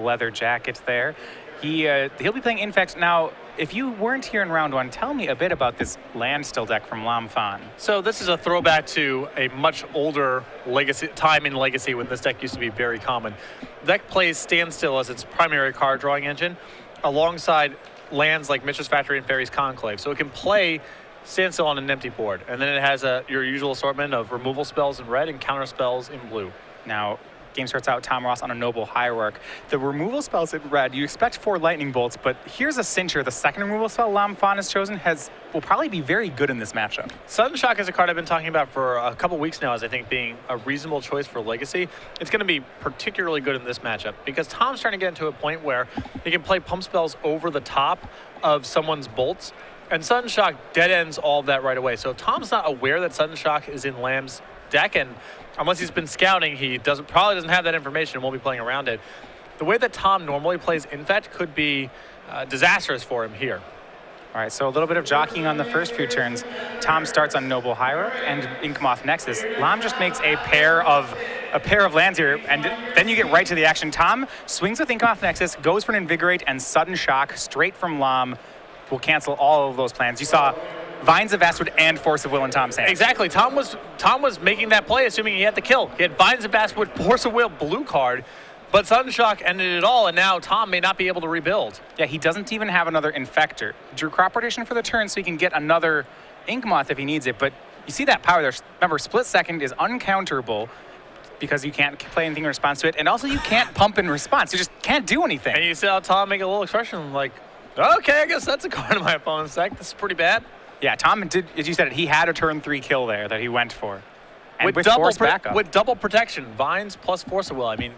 leather jacket there. He'll be playing Infect. Now, if you weren't here in round one, tell me a bit about this land still deck from Phan. So this is a throwback to a much older time in Legacy when this deck used to be very common. The deck plays Standstill as its primary card drawing engine, alongside lands like Mishra's Factory and Fairy's Conclave. So it can play Standstill on an empty board, and then it has your usual assortment of removal spells in red and counter spells in blue. Now, game starts out Tom Ross on a Noble Hierarch. The removal spells in red, you expect 4 lightning bolts, but here's a cincher. The second removal spell Phan has chosen will probably be very good in this matchup. Sudden Shock is a card I've been talking about for a couple weeks now as I think being a reasonable choice for Legacy. It's going to be particularly good in this matchup because Tom's trying to get into a point where he can play pump spells over the top of someone's bolts, and Sudden Shock dead ends all of that right away. So if Tom's not aware that Sudden Shock is in Lamb's deck, and unless he's been scouting, he probably doesn't have that information and won't be playing around it. The way that Tom normally plays Infect could be disastrous for him here. All right, so a little bit of jockeying on the first few turns. Tom starts on Noble Hierarch and Inkmoth Nexus. Lam just makes a pair of lands here, and then you get right to the action. Tom swings with Inkmoth Nexus, goes for an Invigorate, and Sudden Shock straight from Lam will cancel all of those plans. You saw Vines of Vastwood and Force of Will in Tom's hand. Exactly. Tom was making that play, assuming he had the kill. He had Vines of Vastwood, Force of Will, blue card, but Sudden Shock ended it all, and now Tom may not be able to rebuild. Yeah, he doesn't even have another Infector. Drew Crop Rotation for the turn so he can get another Inkmoth if he needs it, but you see that power there. Remember, Split Second is uncounterable because you can't play anything in response to it, and also you can't pump in response. You just can't do anything. And you see how Tom make a little expression like, okay, I guess that's a card in my opponent's deck. This is pretty bad. Yeah, Tom did, as you said, he had a turn 3 kill there that he went for. And with double protection, Vines plus Force of Will. I mean,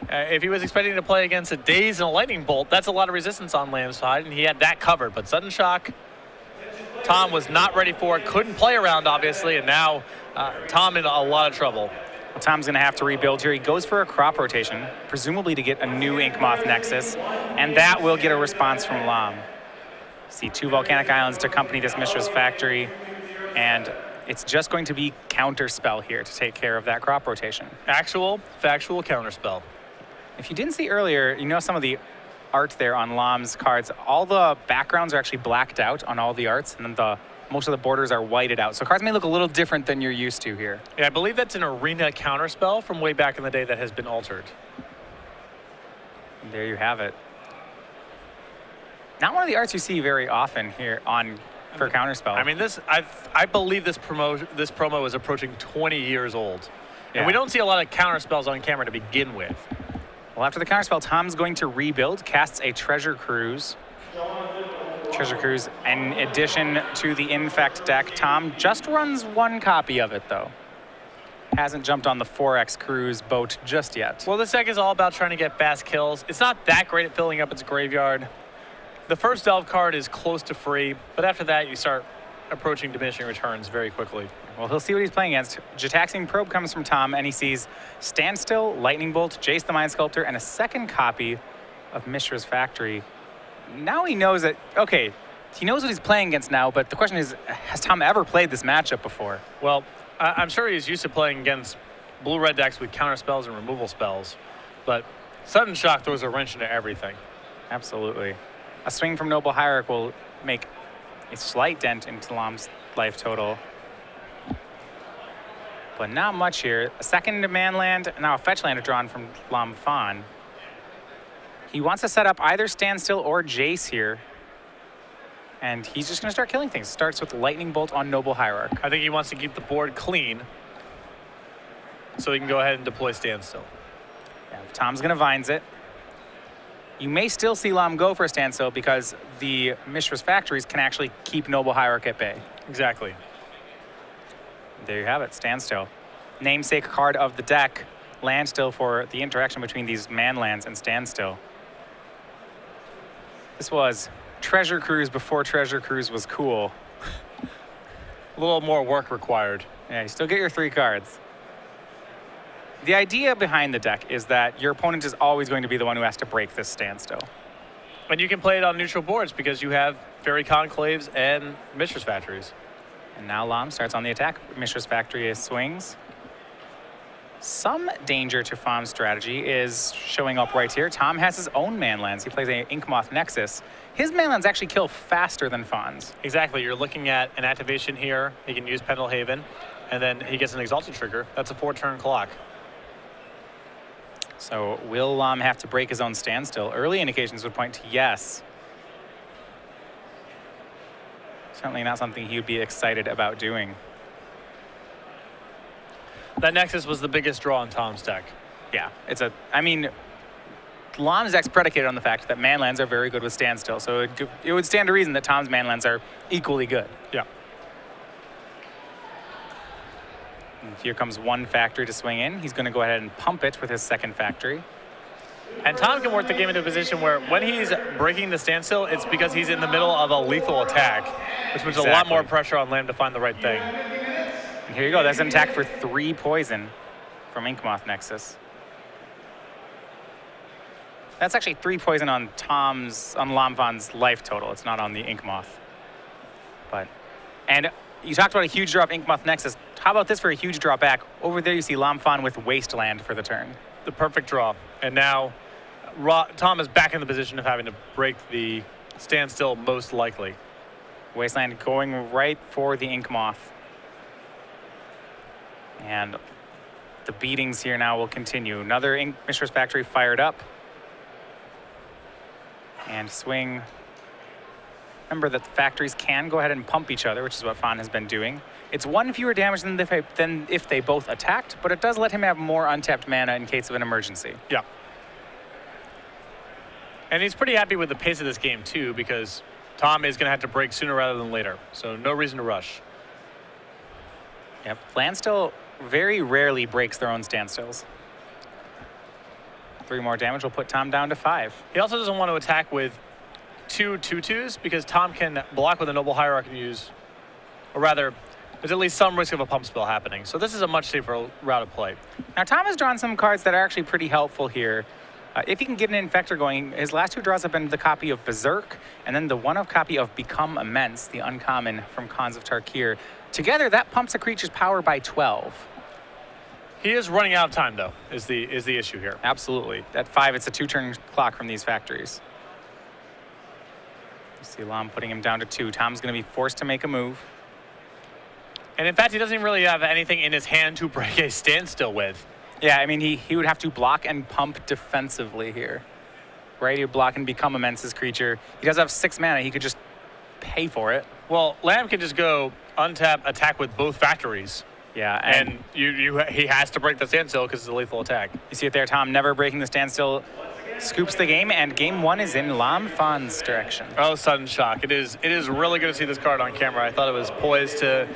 if he was expecting to play against a Daze and a Lightning Bolt, that's a lot of resistance on Lamb's side, and he had that covered. But Sudden Shock, Tom was not ready for it, couldn't play around, obviously, and now Tom in a lot of trouble. Well, Tom's going to have to rebuild here. He goes for a Crop Rotation, presumably to get a new Inkmoth Nexus, and that will get a response from Lam. See 2 Volcanic Islands to accompany this Mishra's Factory, and it's just going to be Counterspell here to take care of that Crop Rotation. Actual, factual Counterspell. If you didn't see earlier, you know some of the art there on Lam's cards. All the backgrounds are actually blacked out on all the arts, and then most of the borders are whited out. So cards may look a little different than you're used to here. Yeah, I believe that's an Arena Counterspell from way back in the day that has been altered. There you have it. Not one of the arts you see very often here for Counterspell. I mean, I believe this promo is approaching 20 years old. Yeah. And we don't see a lot of Counterspells on camera to begin with. Well, after the Counterspell, Tom's going to rebuild, casts a Treasure Cruise. Treasure Cruise, in addition to the Infect deck. Tom just runs 1 copy of it, though. Hasn't jumped on the 4X Cruise boat just yet. Well, this deck is all about trying to get fast kills. It's not that great at filling up its graveyard. The first Delve card is close to free, but after that, you start approaching diminishing returns very quickly. Well, he'll see what he's playing against. Jetaxian Probe comes from Tom, and he sees Standstill, Lightning Bolt, Jace the Mind Sculptor, and a second copy of Mishra's Factory. Now he knows that, okay, he knows what he's playing against now, but the question is, has Tom ever played this matchup before? Well, I'm sure he's used to playing against blue-red decks with counter spells and removal spells, but Sudden Shock throws a wrench into everything. Absolutely. A swing from Noble Hierarch will make a slight dent into Lam's life total. But not much here. A second man land, now a fetch land drawn from Phan. He wants to set up either Standstill or Jace here. And he's just going to start killing things. Starts with Lightning Bolt on Noble Hierarch. I think he wants to keep the board clean so he can go ahead and deploy Standstill. Yeah, Tom's going to Vines it. You may still see Lam go for a Standstill because the Mishra's Factories can actually keep Noble Hierarch at bay. Exactly. There you have it, Standstill. Namesake card of the deck, Landstill for the interaction between these man lands and Standstill. This was Treasure Cruise before Treasure Cruise was cool. A little more work required. Yeah, you still get your 3 cards. The idea behind the deck is that your opponent is always going to be the one who has to break this Standstill. And you can play it on neutral boards because you have Fairy Conclaves and Mishra's Factories. And now Lam starts on the attack. Mishra's Factory swings. Some danger to Phan's strategy is showing up right here. Tom has his own manlands. He plays a Inkmoth Nexus. His manlands actually kill faster than Phan's. Exactly. You're looking at an activation here. He can use Pendelhaven, and then he gets an Exalted trigger. That's a 4-turn clock. So will Lam have to break his own standstill? Early indications would point to yes. Certainly not something he would be excited about doing. That Nexus was the biggest draw in Tom's deck. Yeah, I mean, Lam's deck's predicated on the fact that manlands are very good with standstill, so it would stand to reason that Tom's manlands are equally good. Yeah. And here comes one factory to swing in. He's going to go ahead and pump it with his second factory. And Tom can work the game into a position where when he's breaking the standstill, it's because he's in the middle of a lethal attack, which puts a lot more pressure on Lam to find the right thing. And here you go. That's an attack for 3 poison from Inkmoth Nexus. That's actually 3 poison on Lam Phan's life total. It's not on the Inkmoth. And you talked about a huge draw of Inkmoth Nexus. How about this for a huge draw back? Over there you see Lam Phan with Wasteland for the turn. The perfect draw. And now Tom is back in the position of having to break the standstill most likely. Wasteland going right for the Inkmoth. And the beatings here now will continue. Another Ink Mistress Factory fired up. And swing. Remember that the factories can go ahead and pump each other, which is what Phan has been doing. It's 1 fewer damage than if they both attacked, but it does let him have more untapped mana in case of an emergency. Yeah. And he's pretty happy with the pace of this game, too, because Tom is going to have to break sooner rather than later. So no reason to rush. Yep. Land still very rarely breaks their own standstills. 3 more damage will put Tom down to 5. He also doesn't want to attack with 2 2/2s because Tom can block with a Noble Hierarch and use, or rather, there's at least some risk of a pump spell happening. So this is a much safer route of play. Now Tom has drawn some cards that are actually pretty helpful here. If he can get an Infector going, his last 2 draws have been the copy of Berserk and then the 1-of copy of Become Immense, the uncommon from Khans of Tarkir. Together, that pumps a creature's power by 12. He is running out of time, though, is the issue here. Absolutely. At 5, it's a 2-turn clock from these factories. You see Lam putting him down to 2. Tom's going to be forced to make a move. And in fact, he doesn't really have anything in his hand to break a standstill with. Yeah, I mean, he would have to block and pump defensively here. Right? He would block and Become Immense his creature. He does have 6 mana. He could just pay for it. Well, Lam can just go untap, attack with both factories. Yeah, and he has to break the standstill because it's a lethal attack. You see it there, Tom never breaking the standstill. Scoops the game, and game 1 is in Lam Phan's direction. Oh, sudden shock. It is really good to see this card on camera. I thought it was poised to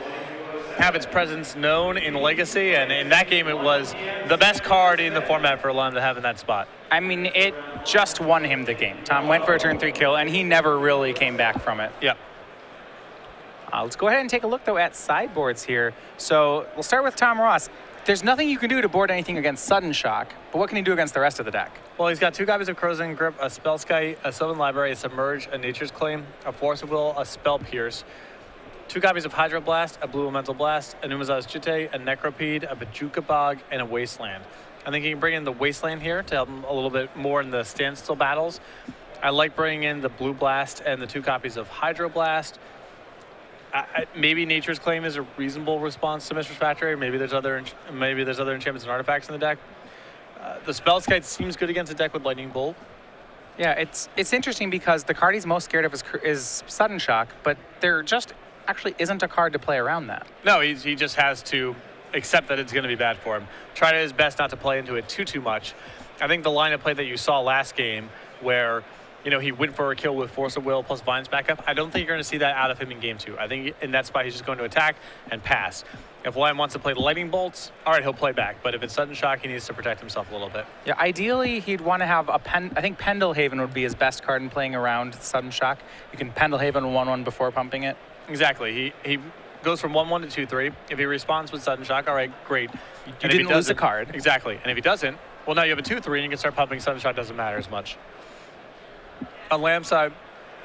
have its presence known in Legacy, and in that game it was the best card in the format for Lam to have in that spot. I mean, it just won him the game. Tom went for a turn 3 kill, and he never really came back from it. Yep. Let's go ahead and take a look, though, at sideboards here. So we'll start with Tom Ross. There's nothing you can do to board anything against Sudden Shock, but what can he do against the rest of the deck? Well, he's got 2 copies of Crow's Grip, a Spellskite, a Sylvan Library, a Submerge, a Nature's Claim, a Force of Will, a Spell Pierce, 2 copies of Hydroblast, a Blue Elemental Blast, a Numazaz Chite, a Necropede, a Bajuka Bog, and a Wasteland. I think he can bring in the Wasteland here to help him a little bit more in the standstill battles. I like bringing in the Blue Blast and the 2 copies of Hydroblast. Maybe Nature's Claim is a reasonable response to Mistress Factory. Maybe there's other enchantments and artifacts in the deck. The Spellskite seems good against a deck with Lightning Bolt. Yeah, it's interesting because the card he's most scared of is Sudden Shock, but there just actually isn't a card to play around that. No, he just has to accept that it's going to be bad for him. Try his best not to play into it too much. I think the line of play that you saw last game where he went for a kill with Force of Will plus Vines backup, I don't think you're going to see that out of him in game 2. I think in that spot he's just going to attack and pass. If Lion wants to play the Lightning Bolts, all right, he'll play back. But if it's Sudden Shock, he needs to protect himself a little bit. Yeah, ideally he'd want to have I think Pendelhaven would be his best card in playing around Sudden Shock. You can Pendelhaven 1/1 before pumping it. Exactly. He goes from 1/1 to 2/3. If he responds with Sudden Shock, all right, great. You didn't lose a card. Exactly. And if he doesn't, well, now you have a 2/3 and you can start pumping. Sudden Shock doesn't matter as much. On Lam's side,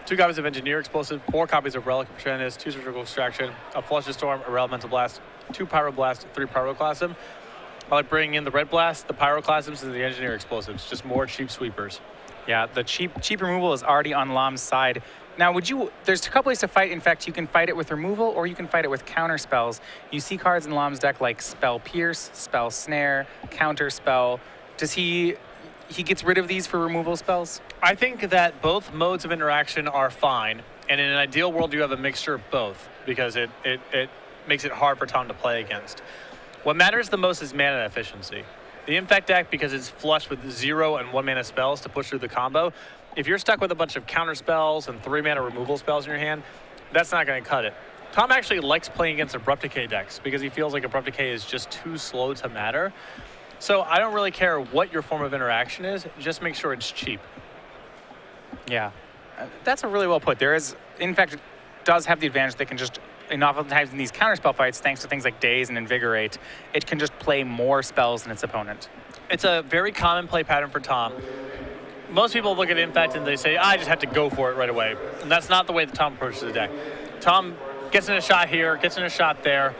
2 copies of Engineer Explosive, 4 copies of Relic of Patronus, 2 Surgical Extraction, a Flush of Storm, a Elemental Blast, 2 Pyroblast, 3 Pyroclasm. I like bringing in the Red Blast, the Pyroclasms, and the Engineer Explosives. Just more cheap sweepers. Yeah, the cheap removal is already on Lam's side. Now, there's a couple ways to fight. In fact, you can fight it with removal or you can fight it with counter spells. You see cards in Lam's deck like Spell Pierce, Spell Snare, Counter Spell. Does he gets rid of these for removal spells? I think that both modes of interaction are fine. And in an ideal world, you have a mixture of both because it makes it hard for Tom to play against. What matters the most is mana efficiency. The Infect deck, because it's flush with 0 and 1 mana spells to push through the combo, if you're stuck with a bunch of counter spells and 3 mana removal spells in your hand, that's not going to cut it. Tom actually likes playing against Abrupt Decay decks because he feels like Abrupt Decay is just too slow to matter. So I don't really care what your form of interaction is, just make sure it's cheap. Yeah, that's a really well put. There is, in fact, it does have the advantage they can just, and oftentimes in these counterspell fights, thanks to things like Daze and Invigorate, it can just play more spells than its opponent. It's a very common play pattern for Tom. Most people look at Infect and they say, I just have to go for it right away. And that's not the way that Tom approaches the deck. Tom gets in a shot here, gets in a shot there,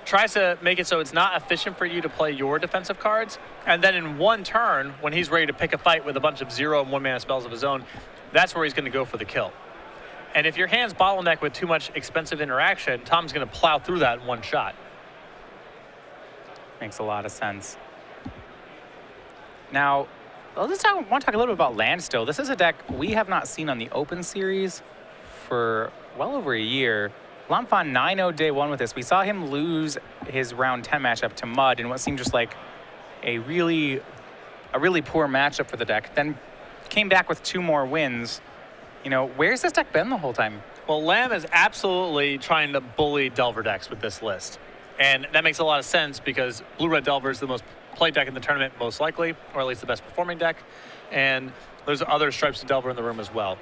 tries to make it so it's not efficient for you to play your defensive cards, and then in one turn, when he's ready to pick a fight with a bunch of 0 and 1 mana spells of his own, that's where he's going to go for the kill. And if your hand's bottlenecked with too much expensive interaction, Tom's going to plow through that in one shot. Makes a lot of sense. Now, I want to talk a little bit about land still. This is a deck we have not seen on the Open Series for well over a year. Phan 9-0 day 1 with this. We saw him lose his round 10 matchup to Mud in what seemed just like a really poor matchup for the deck. Then came back with 2 more wins. You know, where's this deck been the whole time? Well, Lamb is absolutely trying to bully Delver decks with this list. And that makes a lot of sense because Blue-Red Delver is the most played deck in the tournament, most likely, or at least the best performing deck. And there's other Stripes of Delver in the room as well.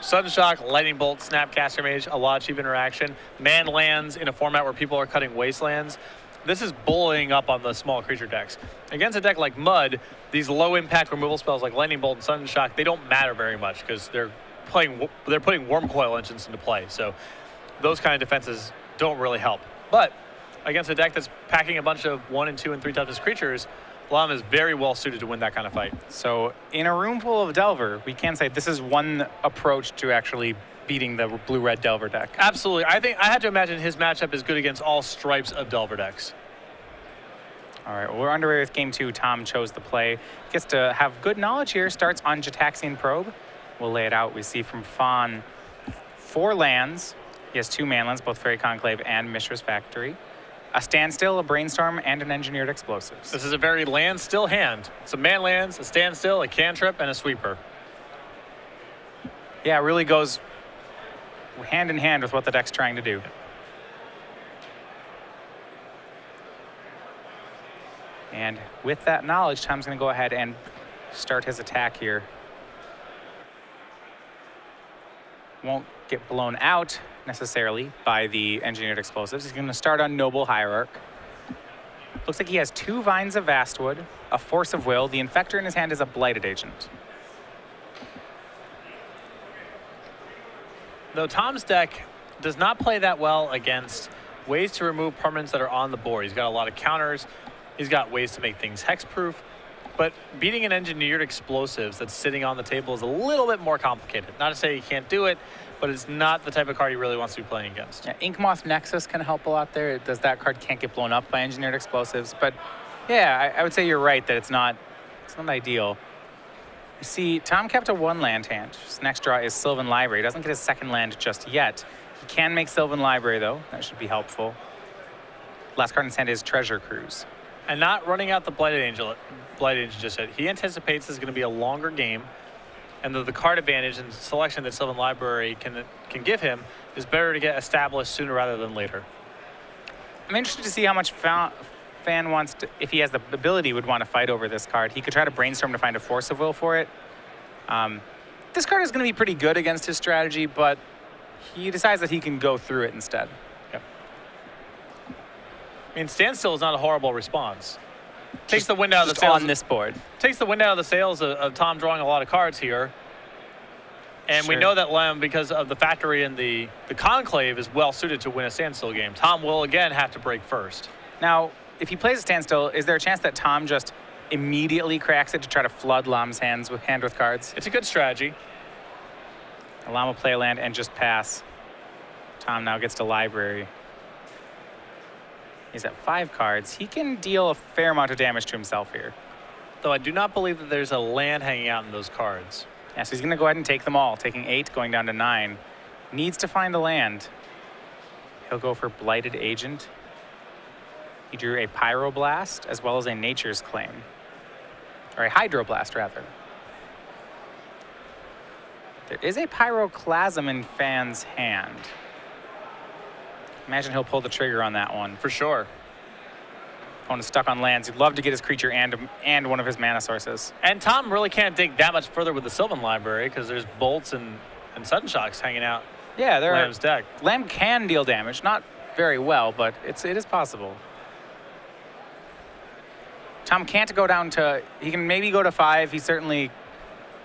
Sudden Shock, Lightning Bolt, Snapcaster Mage, a lot of cheap interaction. Man lands in a format where people are cutting wastelands. This is bullying up on the small creature decks. Against a deck like Mud, these low impact removal spells like Lightning Bolt and Sudden Shock, they don't matter very much because they're putting Worm Coil engines into play. So those kind of defenses don't really help. But against a deck that's packing a bunch of 1 and 2 and 3 toughness creatures, Lam is very well suited to win that kind of fight. So in a room full of Delver, we can say this is one approach to actually beating the Blue-Red Delver deck. Absolutely. I think I had to imagine his matchup is good against all Stripes of Delver decks. All right, well, we're underway with game 2. Tom chose the play. Gets to have good knowledge here. Starts on Jataxian Probe. We'll lay it out. We see from Phan 4 lands. He has 2 manlands, both Fairy Conclave and Mishra's Factory. A Standstill, a Brainstorm, and an Engineered Explosives. This is a very land-still hand. Some man lands, a Standstill, a Cantrip, and a Sweeper. Yeah, it really goes hand in hand with what the deck's trying to do. And with that knowledge, Tom's going to go ahead and start his attack here. Won't get blown out necessarily by the Engineered Explosives. He's going to start on Noble Hierarch. Looks like he has 2 Vines of Vastwood, a Force of Will. The Infector in his hand is a Blighted Agent. Though Tom's deck does not play that well against ways to remove permanents that are on the board. He's got a lot of counters. He's got ways to make things hexproof. But beating an Engineered Explosives that's sitting on the table is a little bit more complicated. Not to say he can't do it, but it's not the type of card he really wants to be playing against. Yeah, Inkmoth Nexus can help a lot there. That card can't get blown up by Engineered Explosives. But yeah, I would say you're right that it's not ideal. You see, Tom kept a 1 land hand. His next draw is Sylvan Library. He doesn't get his 2nd land just yet. He can make Sylvan Library, though. That should be helpful. Last card in his hand is Treasure Cruise. And not running out the Blighted Angel just yet. He anticipates this is going to be a longer game, and the card advantage and selection that Sylvan Library can give him is better to get established sooner rather than later. I'm interested to see how much Phan wants to, if he has the ability, would want to fight over this card. He could try to brainstorm to find a Force of Will for it. This card is going to be pretty good against his strategy, but he decides that he can go through it instead. Yep. I mean, Standstill is not a horrible response. Takes the wind out of the sails on this board. Takes the wind out of the sails of Tom drawing a lot of cards here. And we know that Lem, because of the Factory and the Conclave, is well suited to win a Standstill game. Tom will again have to break first. Now, if he plays a standstill, is there a chance that Tom just immediately cracks it to try to flood Lam's hand with cards? It's a good strategy. Lam will play a land and just pass. Tom now gets to library. He's at 5 cards. He can deal a fair amount of damage to himself here. Though I do not believe that there's a land hanging out in those cards. Yeah, so he's going to go ahead and take them all, taking 8, going down to 9. Needs to find a land. He'll go for Blighted Agent. He drew a Pyroblast as well as a Nature's Claim. Or a Hydroblast, rather. There is a Pyroclasm in Phan's hand. Imagine he'll pull the trigger on that one. For sure. Opponent's stuck on lands. He'd love to get his creature and one of his mana sources. And Tom really can't dig that much further with the Sylvan Library because there's bolts and sudden shocks hanging out. Yeah, there Lam's deck. Lam can deal damage, not very well, but it is possible. Tom can't go down to. He can maybe go to 5. He certainly.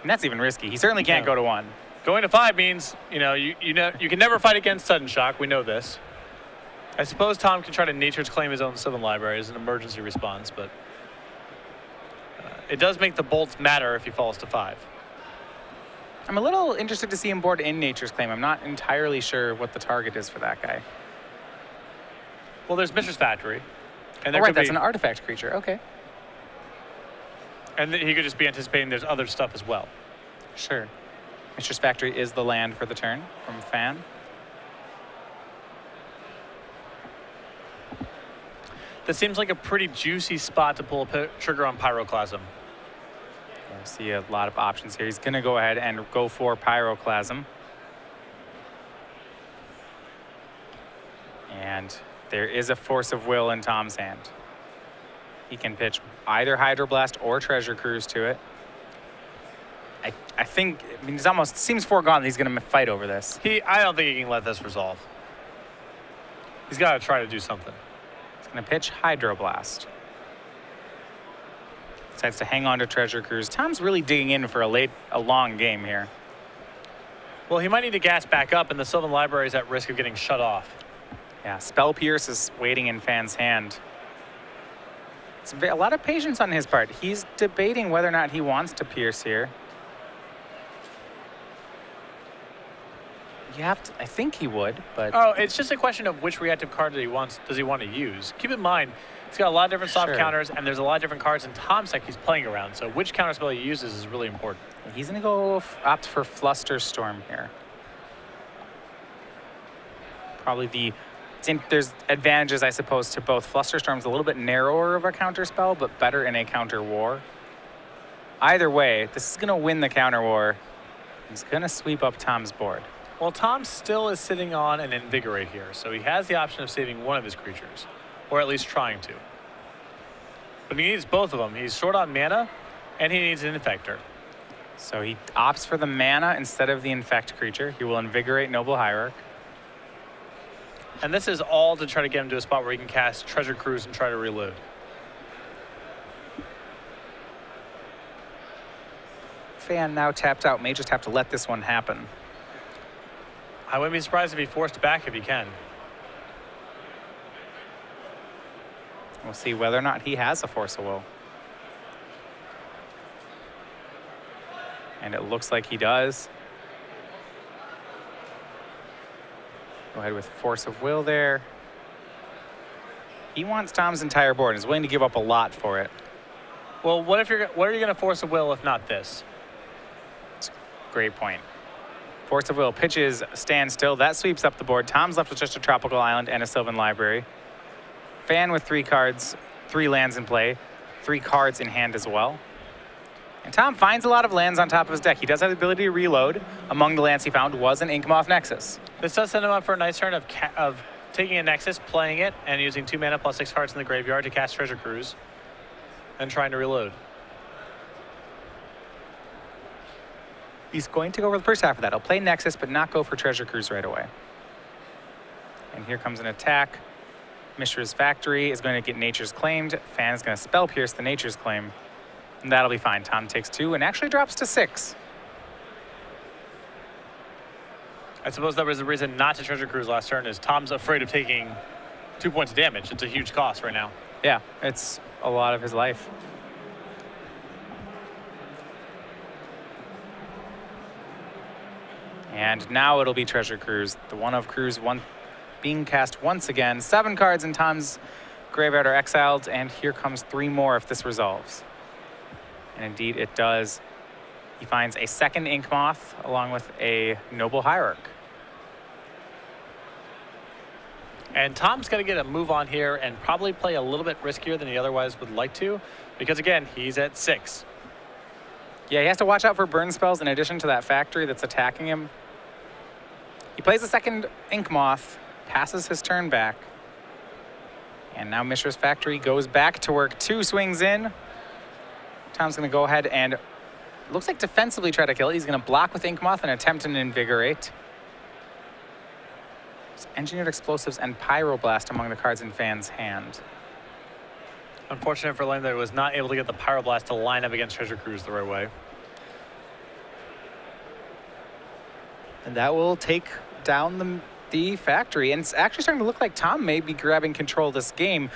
And that's even risky. He certainly can't go to 1. Going to 5 means you can never fight against sudden shock. We know this. I suppose Tom can try to Nature's Claim his own Sylvan Library as an emergency response, but it does make the bolts matter if he falls to 5. I'm a little interested to see him board in Nature's Claim. I'm not entirely sure what the target is for that guy. Well, there's Mistress Factory. And right, that's an artifact creature. Okay. And he could just be anticipating there's other stuff as well. Sure. Mistress Factory is the land for the turn from Phan. That seems like a pretty juicy spot to pull a trigger on Pyroclasm. I see a lot of options here. He's going to go ahead and go for Pyroclasm. And there is a Force of Will in Tom's hand. He can pitch either Hydroblast or Treasure Cruise to it. I think, it almost seems foregone that he's going to fight over this. I don't think he can let this resolve. He's got to try to do something. He's going to pitch Hydroblast. Decides to hang on to Treasure Cruise. Tom's really digging in for a long game here. Well, he might need to gas back up, and the Sylvan Library is at risk of getting shut off. Yeah, Spell Pierce is waiting in Phan's hand. It's a lot of patience on his part. He's debating whether or not he wants to Pierce here. You have to, I think he would, but... Oh, it's just a question of which reactive card does he want to use. Keep in mind, he's got a lot of different soft counters, and there's a lot of different cards in Tom's deck he's playing around, so which counterspell he uses is really important. He's going to go opt for Flusterstorm here. Probably there's advantages, I suppose, to both. Flusterstorm's a little bit narrower of a counterspell, but better in a counter war. Either way, this is going to win the counter war. He's going to sweep up Tom's board. Well, Tom still is sitting on an Invigorate here, so he has the option of saving one of his creatures, or at least trying to. But he needs both of them. He's short on mana, and he needs an Infector. So he opts for the mana instead of the Infect creature. He will Invigorate Noble Hierarch. And this is all to try to get him to a spot where he can cast Treasure Cruise and try to reload. Phan now tapped out. May just have to let this one happen. I wouldn't be surprised if he forced back if he can. We'll see whether or not he has a Force of Will. And it looks like he does. Go ahead with Force of Will there. He wants Tom's entire board and is willing to give up a lot for it. Well, what are you going to Force of Will if not this? That's a great point. Force of Will pitches Standstill. That sweeps up the board. Tom's left with just a Tropical Island and a Sylvan Library. Phan with 3 cards, 3 lands in play, 3 cards in hand as well. And Tom finds a lot of lands on top of his deck. He does have the ability to reload. Among the lands he found was an Inkmoth Nexus. This does set him up for a nice turn of taking a Nexus, playing it, and using 2 mana plus 6 cards in the graveyard to cast Treasure Cruise, and trying to reload. He's going to go over the first half of that. He'll play Nexus, but not go for Treasure Cruise right away. And here comes an attack. Mistress Factory is going to get Nature's Claimed. Phan is going to Spell Pierce the Nature's Claim. And that'll be fine. Tom takes 2 and actually drops to 6. I suppose that was the reason not to Treasure Cruise last turn is Tom's afraid of taking 2 points of damage. It's a huge cost right now. Yeah, it's a lot of his life. And now it'll be Treasure Cruise. The one of Cruise being cast once again. 7 cards in Tom's graveyard are exiled, and here comes 3 more if this resolves. And indeed it does. He finds a second Ink Moth along with a Noble Hierarch. And Tom's got to get a move on here and probably play a little bit riskier than he otherwise would like to, because again, he's at 6. Yeah, he has to watch out for burn spells in addition to that factory that's attacking him. He plays a second Ink Moth, passes his turn back. And now Mishra's Factory goes back to work. 2 swings in. Tom's going to go ahead and looks like defensively try to kill it. He's going to block with Ink Moth and attempt an Invigorate. There's Engineered Explosives and Pyroblast among the cards in Phan's hand. Unfortunate for Lane that he was not able to get the Pyroblast to line up against Treasure Cruise the right way. And that will take down the factory. And it's actually starting to look like Tom may be grabbing control of this game.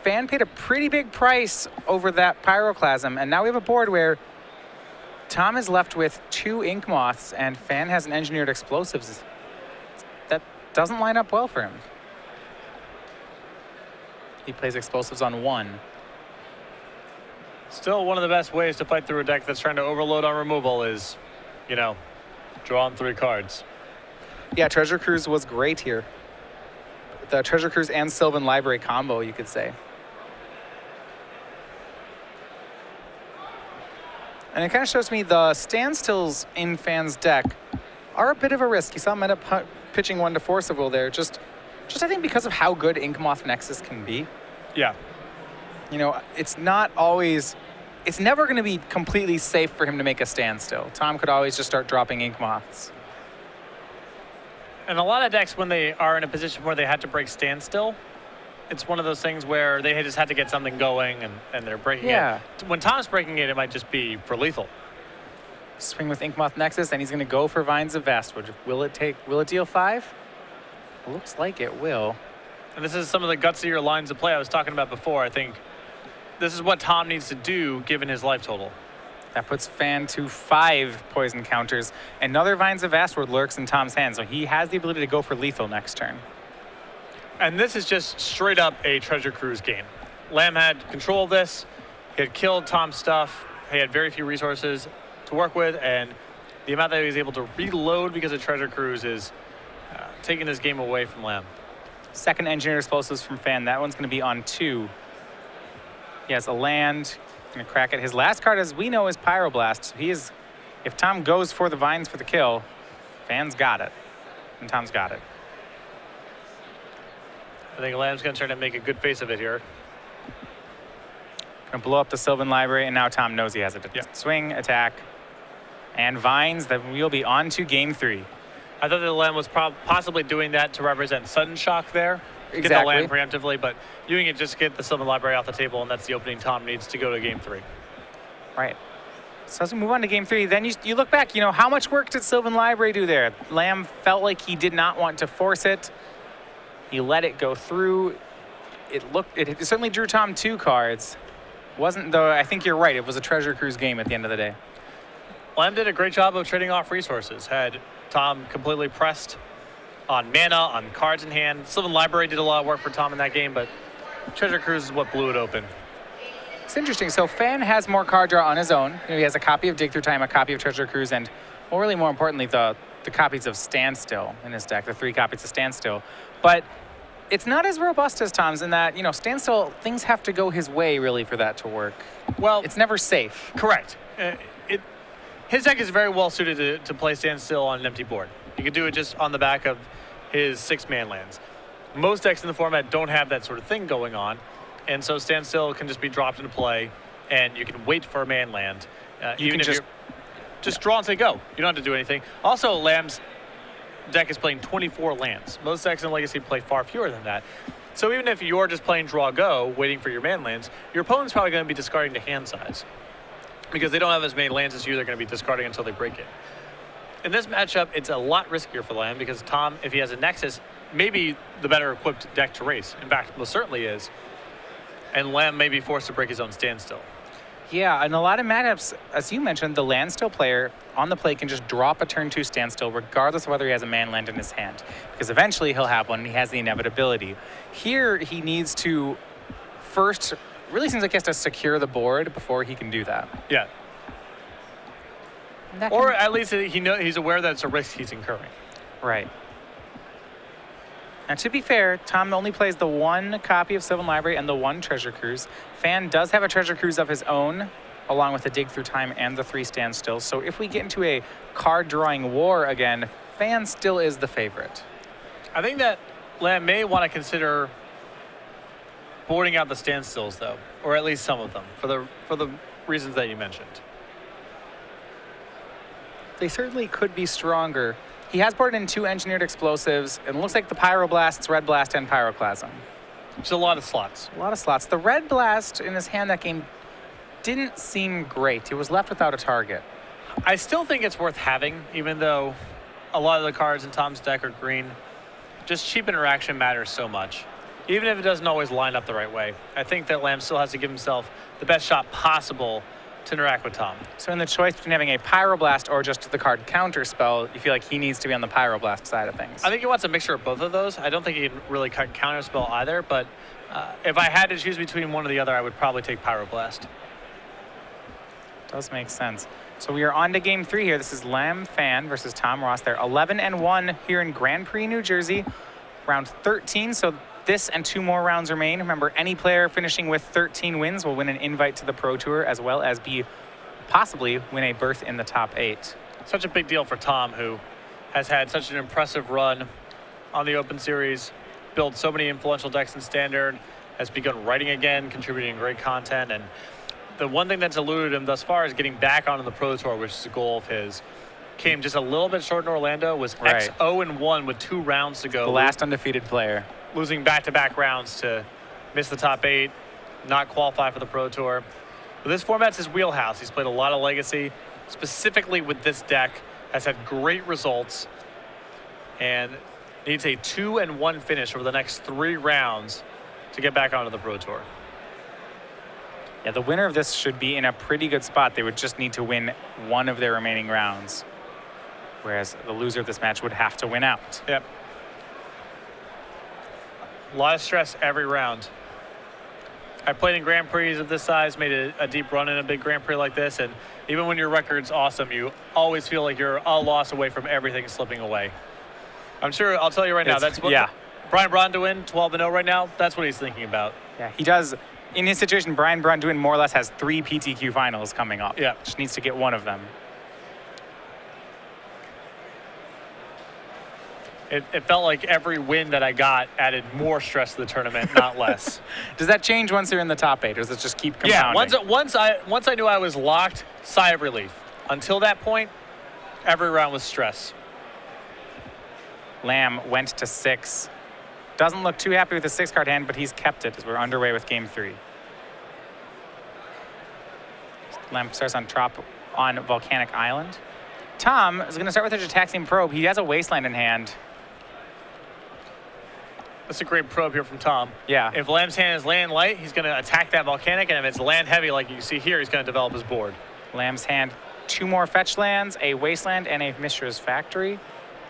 Phan paid a pretty big price over that Pyroclasm, and now we have a board where Tom is left with 2 Ink Moths and Phan has an Engineered Explosives. That doesn't line up well for him. He plays Explosives on 1. Still one of the best ways to fight through a deck that's trying to overload on removal is, you know, drawing 3 cards. Yeah, Treasure Cruise was great here. The Treasure Cruise and Sylvan Library combo, you could say. And it kind of shows me the standstills in Phan's deck are a bit of a risk. You saw him end up pitching 1 to Force of Will there, just I think because of how good Ink Moth Nexus can be. Yeah. You know, it's not always, it's never going to be completely safe for him to make a standstill. Tom could always just start dropping Ink Moths. And a lot of decks, when they are in a position where they had to break standstill, it's one of those things where they just had to get something going and they're breaking it. When Tom's breaking it, it might just be for lethal. Swing with Ink Moth Nexus, and he's going to go for Vines of Vastwood. Will it deal 5? Looks like it will. And this is some of the gutsier lines of play I was talking about before. I think this is what Tom needs to do given his life total. That puts Phan to 5 poison counters. Another Vines of Vastwood lurks in Tom's hand, so he has the ability to go for lethal next turn. And this is just straight up a Treasure Cruise game. Lamb had control of this. He had killed Tom's stuff. He had very few resources to work with, and the amount that he was able to reload because of Treasure Cruise is taking this game away from Lamb. Second Engineered Explosives from Phan. That one's going to be on 2. He has a land. Going to crack it. His last card, as we know, is Pyroblast. So he is, if Tom goes for the Vines for the kill, Phan's got it, and Tom's got it. I think Lamb's going to try to make a good face of it here. Going to blow up the Sylvan Library, and now Tom knows he has it. Yep. Swing, attack, and Vines. That we'll be on to game 3. I thought that Lamb was possibly doing that to represent sudden shock there. Get the land preemptively, but doing it just to get the Sylvan Library off the table, and that's the opening Tom needs to go to game 3. Right. So as we move on to game 3, then you look back, you know, how much work did Sylvan Library do there? Lamb felt like he did not want to force it. He let it go through. It certainly drew Tom 2 cards. Wasn't, though, I think you're right, it was a Treasure Cruise game at the end of the day. Lamb did a great job of trading off resources. Had Tom completely pressed on mana, on cards in hand. Sylvan Library did a lot of work for Tom in that game, but Treasure Cruise is what blew it open. It's interesting. So Phan has more card draw on his own. You know, he has a copy of Dig Through Time, a copy of Treasure Cruise, and, well, really more importantly, the copies of Standstill in his deck, the 3 copies of Standstill. But it's not as robust as Tom's in that, you know, Standstill, things have to go his way, really, for that to work. Well, it's never safe. Correct. His deck is very well suited to play Standstill on an empty board. You can do it just on the back of his 6-man lands. Most decks in the format don't have that sort of thing going on, and so Standstill can just be dropped into play, and you can wait for a man land. Even if you're just draw and say go. You don't have to do anything. Also, Lamb's deck is playing 24 lands. Most decks in Legacy play far fewer than that. So even if you're just playing draw go, waiting for your man lands, your opponent's probably going to be discarding to hand size. Because they don't have as many lands as you, they're going to be discarding until they break it. In this matchup, it's a lot riskier for Lamb because Tom, if he has a Nexus, maybe the better equipped deck to race. In fact, most certainly is. and Lamb may be forced to break his own standstill. Yeah, in a lot of matchups, as you mentioned, the land still player on the play can just drop a turn 2 standstill regardless of whether he has a man land in his hand, because eventually he'll have one and he has the inevitability. Here, he needs to first, really seems like he has to secure the board before he can do that. Yeah. Or at least he's aware that it's a risk he's incurring. Right. And to be fair, Tom only plays the 1 copy of Sylvan Library and the 1 Treasure Cruise. Phan does have a Treasure Cruise of his own, along with the Dig Through Time and the 3 Standstills. So if we get into a card-drawing war again, Phan still is the favorite. I think that Lamb may want to consider boarding out the standstills, though, or at least some of them, for the reasons that you mentioned. They certainly could be stronger. He has boarded in 2 engineered explosives, and it looks like the Pyroblasts, Red Blast, and Pyroclasm. It's a lot of slots. A lot of slots. The Red Blast in his hand that game didn't seem great. He was left without a target. I still think it's worth having, even though a lot of the cards in Tom's deck are green. Just cheap interaction matters so much. Even if it doesn't always line up the right way. I think that Lamb still has to give himself the best shot possible to interact with Tom. So in the choice between having a Pyroblast or just the card counter spell, you feel like he needs to be on the Pyroblast side of things. I think he wants a mixture of both of those. I don't think he can really cut counter spell either, but if I had to choose between one or the other, I would probably take Pyroblast. Does make sense. So we are on to game 3 here. This is Lamb Phan versus Tom Ross. They're 11-1 here in Grand Prix, New Jersey. Round 13, so this and 2 more rounds remain. Remember, any player finishing with 13 wins will win an invite to the Pro Tour, as well as possibly win a berth in the top 8. Such a big deal for Tom, who has had such an impressive run on the Open Series, built so many influential decks in Standard, has begun writing again, contributing great content, and the one thing that's eluded him thus far is getting back onto the Pro Tour, which is a goal of his. Came just a little bit short in Orlando, was right. X0-1 with 2 rounds to go. The last undefeated player. Losing back-to-back rounds to miss the top 8, not qualify for the Pro Tour. But this format's his wheelhouse. He's played a lot of Legacy, specifically with this deck, has had great results, and needs a 2-1 finish over the next 3 rounds to get back onto the Pro Tour. Yeah, the winner of this should be in a pretty good spot. They would just need to win 1 of their remaining rounds, whereas the loser of this match would have to win out. Yep. A lot of stress every round. I played in Grand Prix of this size, made a deep run in a big Grand Prix like this, and even when your record's awesome, you always feel like you're a loss away from everything slipping away. I'm sure, I'll tell you right now, that's what Brian Bronduin, 12-0 right now, that's what he's thinking about. Yeah, he does. In his situation, Brian Bronduin more or less has 3 PTQ finals coming up. Yeah. Just needs to get 1 of them. It felt like every win that I got added more stress to the tournament, not less. Does that change once you're in the top 8, or does it just keep compounding? Yeah, once I knew I was locked, sigh of relief. Until that point, every round was stress. Lamb went to 6. Doesn't look too happy with the 6-card hand, but he's kept it as we're underway with game 3. Lamb starts on Volcanic Island. Tom is going to start with a Jataxian Probe. He has a Wasteland in hand. That's a great probe here from Tom. Yeah. If Lamb's hand is land light, he's going to attack that Volcanic, and if it's land heavy, like you see here, he's going to develop his board. Lamb's hand, 2 more fetch lands, a Wasteland, and a Mishra's Factory.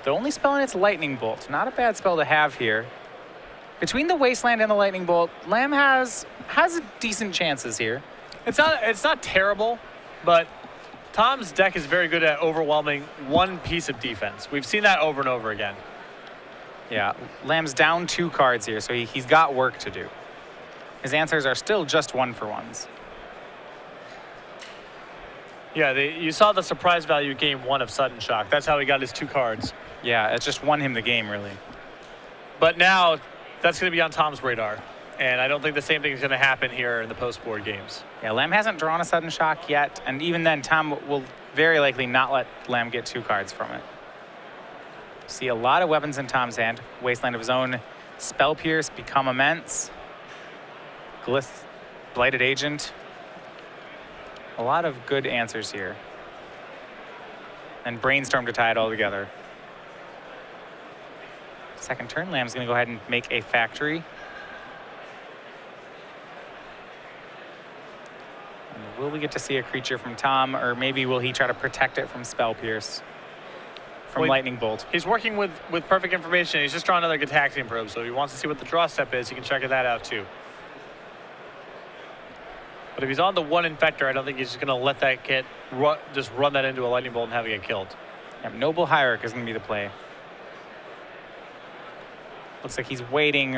The only spell in it's Lightning Bolt. Not a bad spell to have here. Between the Wasteland and the Lightning Bolt, Lamb has decent chances here. It's not terrible, but Tom's deck is very good at overwhelming one piece of defense. We've seen that over and over again. Yeah, Lamb's down 2 cards here, so he's got work to do. His answers are still just 1-for-1s. Yeah, you saw the surprise value game 1 of Sudden Shock. That's how he got his 2 cards. Yeah, it just won him the game, really. But now, that's going to be on Tom's radar. And I don't think the same thing is going to happen here in the post-board games. Yeah, Lamb hasn't drawn a Sudden Shock yet, and even then, Tom will very likely not let Lamb get 2 cards from it. See a lot of weapons in Tom's hand. Wasteland of his own. Spell Pierce, Become Immense. Glyph, Blighted Agent. A lot of good answers here. And Brainstorm to tie it all together. Second turn, Lamb's going to go ahead and make a factory. will we get to see a creature from Tom, or maybe will he try to protect it from Spell Pierce? From Lightning Bolt. He's working with perfect information. He's just drawing another Gitaxian Probe, so if he wants to see what the draw step is, he can check that out too. But if he's on the 1 Infector, I don't think he's just going to let that kit just run that into a Lightning Bolt and have it get killed. Yep, Noble Hierarch is going to be the play. Looks like he's waiting,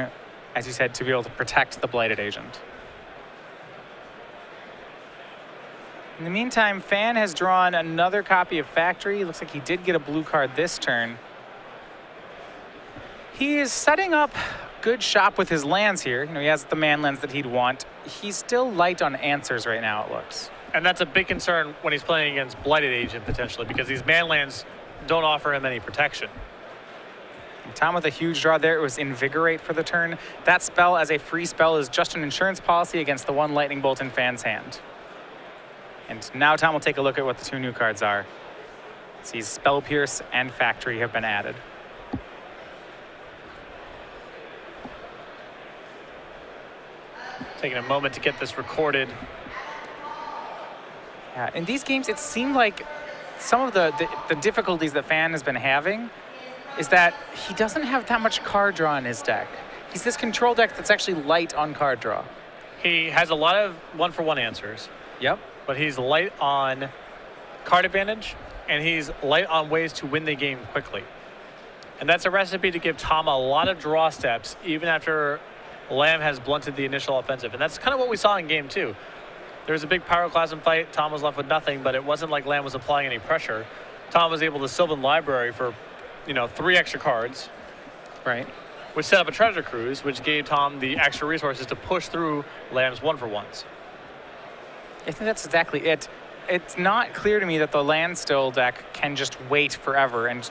as you said, to be able to protect the Blighted Agent. In the meantime, Phan has drawn another copy of Factory. Looks like he did get a blue card this turn. He is setting up good shop with his lands here. You know, he has the man lands that he'd want. He's still light on answers right now, it looks. And that's a big concern when he's playing against Blighted Agent, potentially, because these man lands don't offer him any protection. Tom with a huge draw there. It was Invigorate for the turn. That spell as a free spell is just an insurance policy against the 1 Lightning Bolt in Phan's hand. And now Tom will take a look at what the 2 new cards are. Sees Spell Pierce and Factory have been added. Taking a moment to get this recorded. Yeah, in these games, it seemed like some of the difficulties that Phan has been having is that he doesn't have that much card draw in his deck. He's this control deck that's actually light on card draw. He has a lot of 1-for-1 answers. Yep. But he's light on card advantage, and he's light on ways to win the game quickly. And that's a recipe to give Tom a lot of draw steps, even after Lamb has blunted the initial offensive. And that's kind of what we saw in game 2. There was a big Pyroclasm fight. Tom was left with nothing, but it wasn't like Lamb was applying any pressure. Tom was able to Sylvan Library for, 3 extra cards. Right. Which set up a Treasure Cruise, which gave Tom the extra resources to push through Lamb's 1-for-1s. I think that's exactly it. It's not clear to me that the Landstill deck can just wait forever and,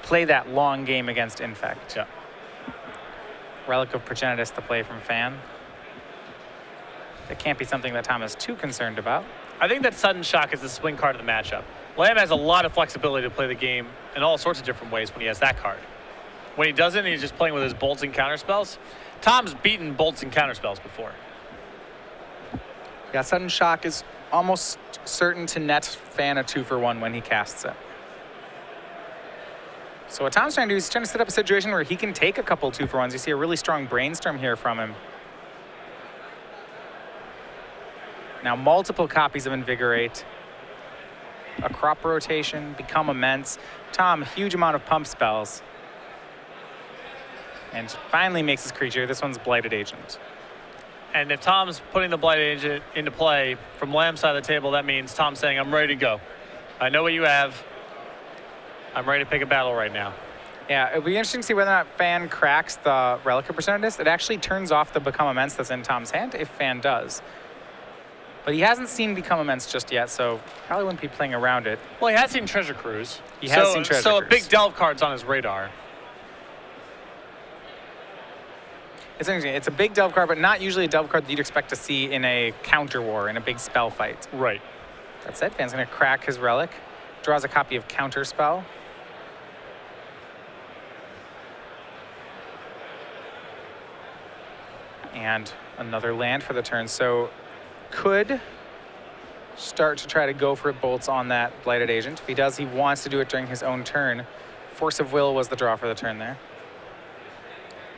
play that long game against Infect. Yeah. Relic of Progenitus to play from Phan. That can't be something that Tom is too concerned about. I think that Sudden Shock is the swing card of the matchup. Lamb has a lot of flexibility to play the game in all sorts of different ways when he has that card. When he doesn't, he's just playing with his bolts and counterspells. Tom's beaten bolts and counterspells before. Yeah, Sudden Shock is almost certain to net Phan a 2-for-1 when he casts it. So what Tom's trying to do is trying to set up a situation where he can take a couple 2-for-1s. You see a really strong Brainstorm here from him. Now multiple copies of Invigorate. A Crop Rotation, Become Immense. Tom, huge amount of pump spells. And finally makes his creature. This one's Blighted Agent. And if Tom's putting the Blighted Agent into play from Lamb's side of the table, that means Tom's saying, I'm ready to go. I know what you have. I'm ready to pick a battle right now. Yeah, it'll be interesting to see whether or not Phan cracks the Relic of Progenitus. It actually turns off the Become Immense that's in Tom's hand if Phan does. But he hasn't seen Become Immense just yet, so probably wouldn't be playing around it. Well, he has seen Treasure Cruise. He has seen Treasure Cruise. So a big delve card's on his radar. It's interesting. It's a big delve card, but not usually a delve card that you'd expect to see in a counter war, in a big spell fight. Right. That said, Phan's going to crack his Relic, draws a copy of Counter Spell. And another land for the turn. So could start to try to go for bolts on that Blighted Agent. If he does, he wants to do it during his own turn. Force of Will was the draw for the turn there.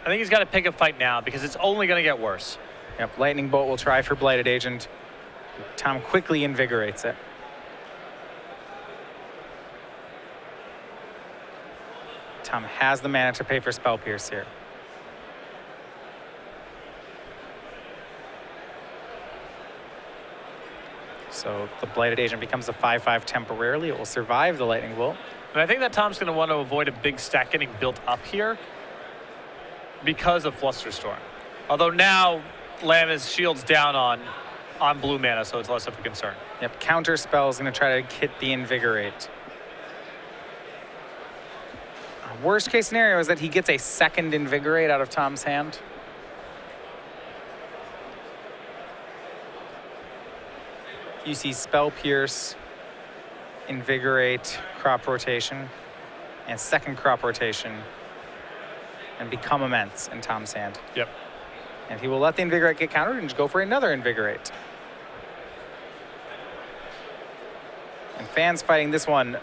I think he's got to pick a fight now because it's only going to get worse. Yep, Lightning Bolt will try for Blighted Agent. Tom quickly invigorates it. Tom has the mana to pay for Spell Pierce here. So the Blighted Agent becomes a 5/5 temporarily. It will survive the Lightning Bolt. And I think that Tom's going to want to avoid a big stack getting built up here because of Flusterstorm. Although now Lamb is shields down on blue mana, so it's less of a concern. Yep, Counter Spell is going to try to hit the Invigorate. Worst case scenario is that he gets a second Invigorate out of Tom's hand. You see Spell Pierce, Invigorate, Crop Rotation, and second Crop Rotation, and Become Immense in Tom's hand. Yep. And he will let the Invigorate get countered and just go for another Invigorate. And Phan's fighting this one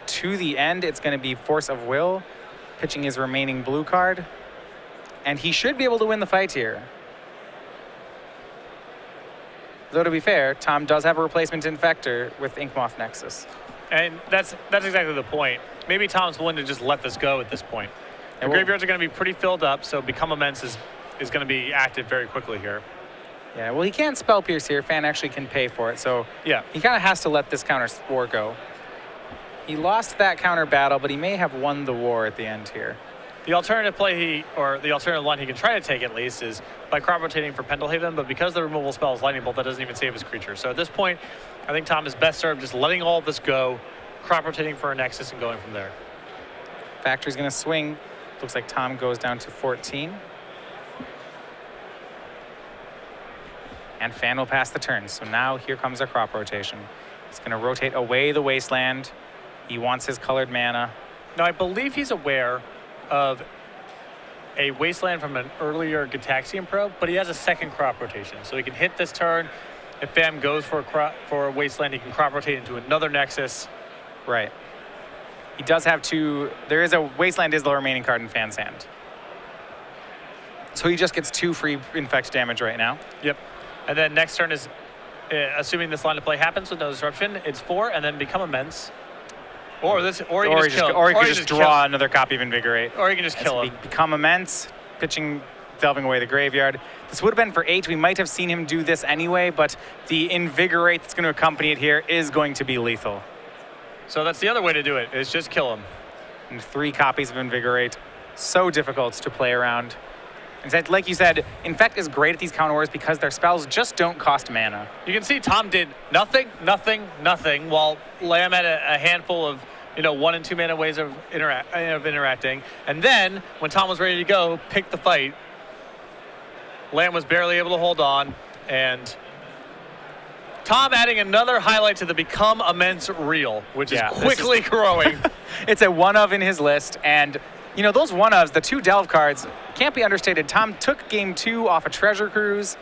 to the end. It's going to be force of will, pitching his remaining blue card. And he should be able to win the fight here. Though to be fair, Tom does have a replacement Infector with Inkmoth Nexus. And that's exactly the point. Maybe Tom's willing to just let this go at this point. The graveyards are going to be pretty filled up, so Become Immense is going to be active very quickly here. Yeah, well, he can't Spell Pierce here. Phan actually can pay for it, so yeah, he kind of has to let this counter war go. He lost that counter battle, but he may have won the war at the end here. The alternative play or the alternative line he can try to take at least is by crop rotating for Pendelhaven, but because the removal spell is Lightning Bolt, that doesn't even save his creature. So at this point, I think Tom is best served just letting all of this go, crop rotating for a Nexus and going from there. Factory's going to swing. Looks like Tom goes down to 14. And Phan will pass the turn. So now here comes a crop rotation. He's going to rotate away the Wasteland. He wants his colored mana. Now, I believe he's aware of a Wasteland from an earlier Gitaxian probe, but he has a second crop rotation. So he can hit this turn. If Phan goes for a Wasteland, he can crop rotate into another Nexus. Right. He does have two. There is a Wasteland is the remaining card in Phan's hand. So he just gets 2 free Infect damage right now. Yep. And then next turn is, assuming this line of play happens with no disruption, it's 4 and then Become Immense. Or you can just draw another copy of Invigorate. Or you can just kill him. Become Immense, pitching, delving away the graveyard. This would have been for 8. We might have seen him do this anyway, but the Invigorate that's going to accompany it here is going to be lethal. So that's the other way to do it, is just kill him. And 3 copies of Invigorate. So difficult to play around. In fact, like you said, Infect is great at these counter wars because their spells just don't cost mana. You can see Tom did nothing, while Lamb had a handful of 1 and 2 mana ways of interacting. And then, when Tom was ready to go, pick the fight, Lamb was barely able to hold on, and Tom adding another highlight to the Become Immense reel, which is quickly growing. It's a one-of in his list, and those one-ofs, the 2 Delve cards, can't be understated. Tom took game 2 off a Treasure Cruise,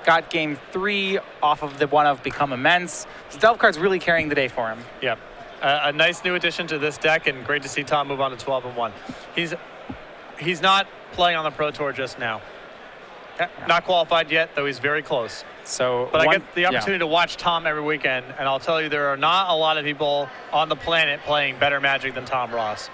got game 3 off of the one-of Become Immense. The Delve card's really carrying the day for him. Yep. A nice new addition to this deck, and great to see Tom move on to 12-1. He's not playing on the Pro Tour just now. Not qualified yet, though he's very close. But I get the opportunity to watch Tom every weekend, and I'll tell you, there are not a lot of people on the planet playing better Magic than Tom Ross.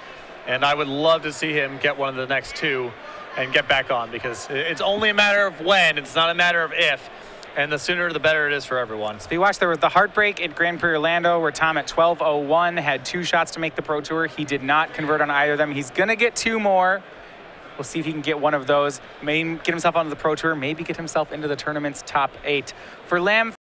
And I would love to see him get one of the next 2 and get back on, because it's only a matter of when, it's not a matter of if. And the sooner the better it is for everyone. So if you watch, there was the Heartbreak at Grand Prix Orlando where Tom at 12:01 had 2 shots to make the Pro Tour. He did not convert on either of them. He's going to get 2 more. We'll see if he can get one of those. Maybe get himself onto the Pro Tour, maybe get himself into the tournament's top 8. For Lamb,